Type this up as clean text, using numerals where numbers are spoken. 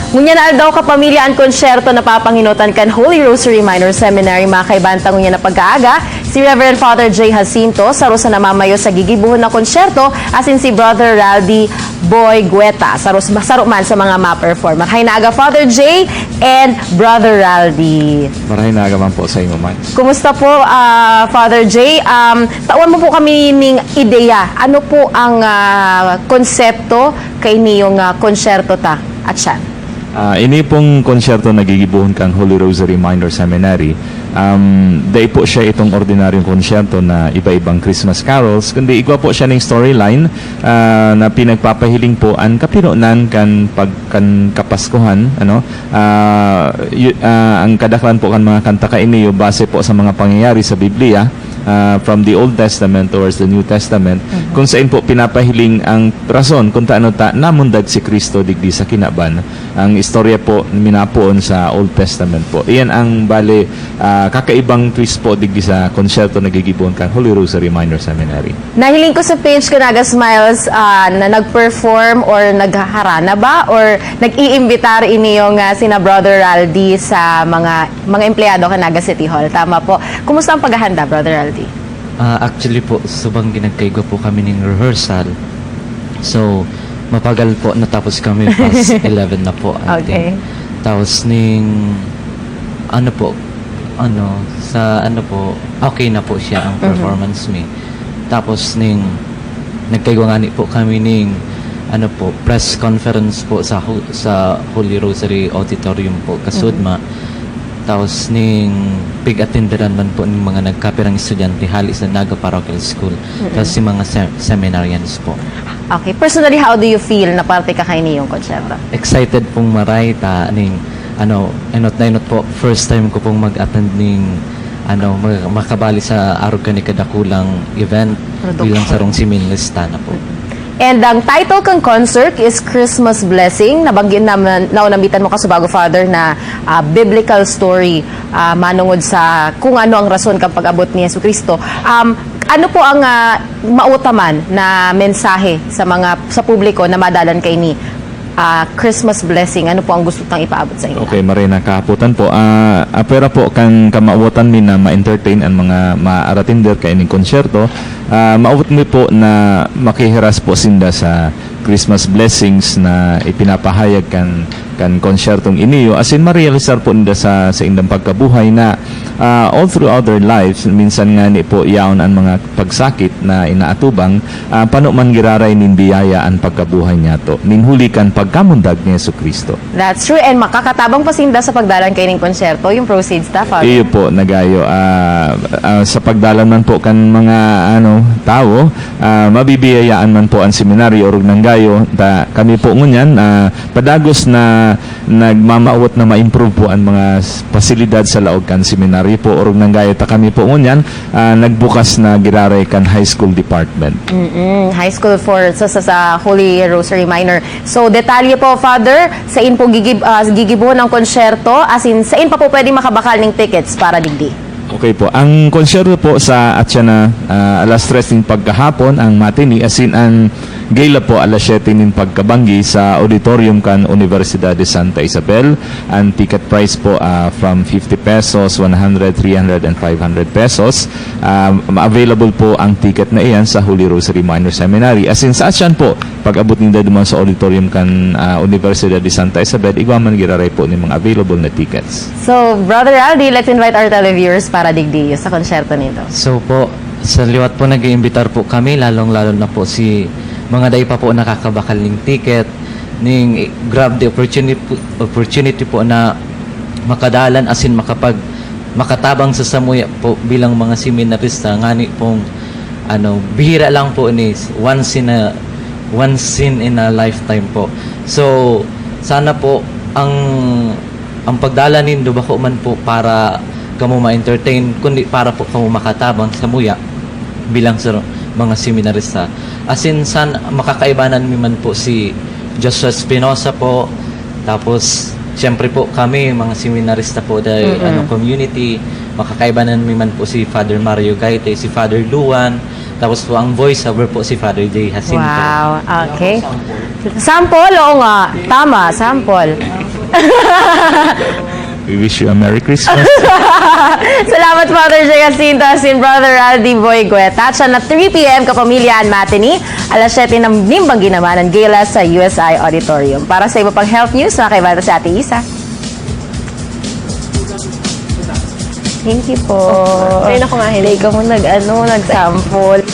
Ngunya na daw kapamilya ang konsyerto na papanginutan kan Holy Rosary Minor Seminary mga kaibanta ngunya na pagkaaga si Reverend Father J. Jacinto sa na namamayo sa gigibuhon na konsyerto asin si Brother Raldi Boy Gueta saruman sa mga ma-perform. Hay naaga Father J. and Brother Raldi. Maraming nagaman po sa inyo, man. Kumusta po, Father J? Tawan mo po kami ng ideya. Ano po ang konsepto kay niyong konsyerto ta at siya? Ini pong konsyerto nagigibuhon kang Holy Rosary Minor Seminary. Dahil po siya itong ordinaryong konsyerto na iba-ibang Christmas carols, kundi igwa po siya ng storyline na pinagpapahiling po ang kapinunan kan pagkan kapaskuhan, ano? Ang kadaklan po kan mga kanta kainiyo base po sa mga pangyayari sa Biblia. From the Old Testament towards the New Testament, kung saan po pinapahiling ang rason kung taano ta namundag si Kristo digdi sa kinaban. Ang istorya po minapuon sa Old Testament po. Iyan ang bale kakaibang twist po digdi sa konsyerto nagigibon kan Holy Rosary Minor Seminary. Nahiling ko sa page ko Naga Smiles na nag-perform or nagharana ba or nag-iimbitar iniyong sina Brother Raldi sa mga empleyado ka Naga City Hall. Tama po. Kumusta ang paghahanda, Brother Raldi? Actually po, subang ginagkaigo po kami ng rehearsal. So, mapagal po, natapos kami past 11 na po. I Okay. think. Tapos okay na po siya ang performance me. Tapos nagkaigo nga po kami press conference po sa Holy Rosary Auditorium po, Kasudma. Tapos pig-attenderan man po ng mga nagkapirang estudyante hali sa Naga Parochial School. Tapos si mga seminarians po. Okay. Personally, how do you feel na parte ka kay niyong konsyerto? Excited pong maray inot po, first time ko pong mag-attend makabali sa arog ka ni kadakulang event bilang sarong siminlista na po. And ang title kang concert is Christmas Blessing. Nabanggit naman, naunambitan mo ka sa Bago Father na biblical story manungod sa kung ano ang rason kang pag-abot ni Yesu Cristo. Ano po ang mautaman na mensahe sa publiko na madalan kay ni Christmas Blessing? Ano po ang gusto tang ipaabot sa inyo? Okay, Marina, kahaputan po. Apera po kan kamautan mi na ma-entertain ang mga maaratender kay ining konsyerto. Maabot mi po na makihiras po sinda sa Christmas blessings na ipinapahayag kan konsyertong iniyo. As in, ma-realisar po nila sa indang pagkabuhay na all throughout their lives, minsan nga ni po yaon ang mga pagsakit na inaatubang, pano man giraray nin biyaya ang pagkabuhay niya to. Ninhulikan pagkamundag ni Yesu Kristo. That's true. And makakatabang pasinda sa pagdalan kay ning konsyerto, yung proceeds ta, Father? Iyo po, nagayo. Sa pagdalan man po kan mga tao, mabibiyayaan man po ang seminaryo o nanggayo. Kami po ngunyan, padagos na nagmamaawat na ma-improve po ang mga pasilidad sa laog kan seminaryo po o nanggayo ta kami po ngunyan, nagbukas na giraray kan high school department. High school for sa Holy Rosary Minor. So, detalye po, Father, sa in po gigibuhon ng konsyerto, as in, sa in pa po pwede makabakal ng tickets para digdi? Okay po. Ang konsyerto po sa Atyana, alas 3 ng pagkahapon, ang matini, as in, ang gala po alas 7 ng pagkabanggi sa auditorium kan Universidad de Santa Isabel. Ang ticket price po from 50 pesos, 100, 300, and 500 pesos. Available po ang ticket na iyan sa Holy Rosary Minor Seminary. As in, sa Atyan po, pag-abot nila duman sa auditorium kan Universidad de Santa Isabel, igwaman giraray po ng mga available na tickets. So, Brother Aldi, let's invite our televiewers para digdi sa konsyerto nito. So po, sa liwat po nag-iimbitar po kami, lalong-lalo na po si mga day pa po nakakabakal ng ticket, grab the opportunity po na makadalan asin makatabang sa samuya po bilang mga seminarista, ngani pong bihira lang po ni once in a lifetime po. So sana po ang pagdala nindo bako man po para kamo ma-entertain kundi para po kamo makatabang sa muya bilang sa mga seminarista. As in, makakaibanan man po si Joshua Espinosa po, tapos siyempre po kami mga seminarista po dahil community, makakaibanan man po si Father Mario Gaite, si Father Luan, tapos po ang voiceover po si Father J. Jacinto. Wow, okay. Sample, oo nga. Tama, sample. We wish you a Merry Christmas. Salamat, Father Jacinto, sin Brother Aldi Boy Gueta. At siya na 3 p.m. Kapamilya and Matinee. Alas 7 ng nimbang ginamanan gala sa USI Auditorium. Para sa iba pang health news, nakakibata si Ate Isa. Thank you po. Ayun ako nga, Helen. Ikaw mo nag-sample.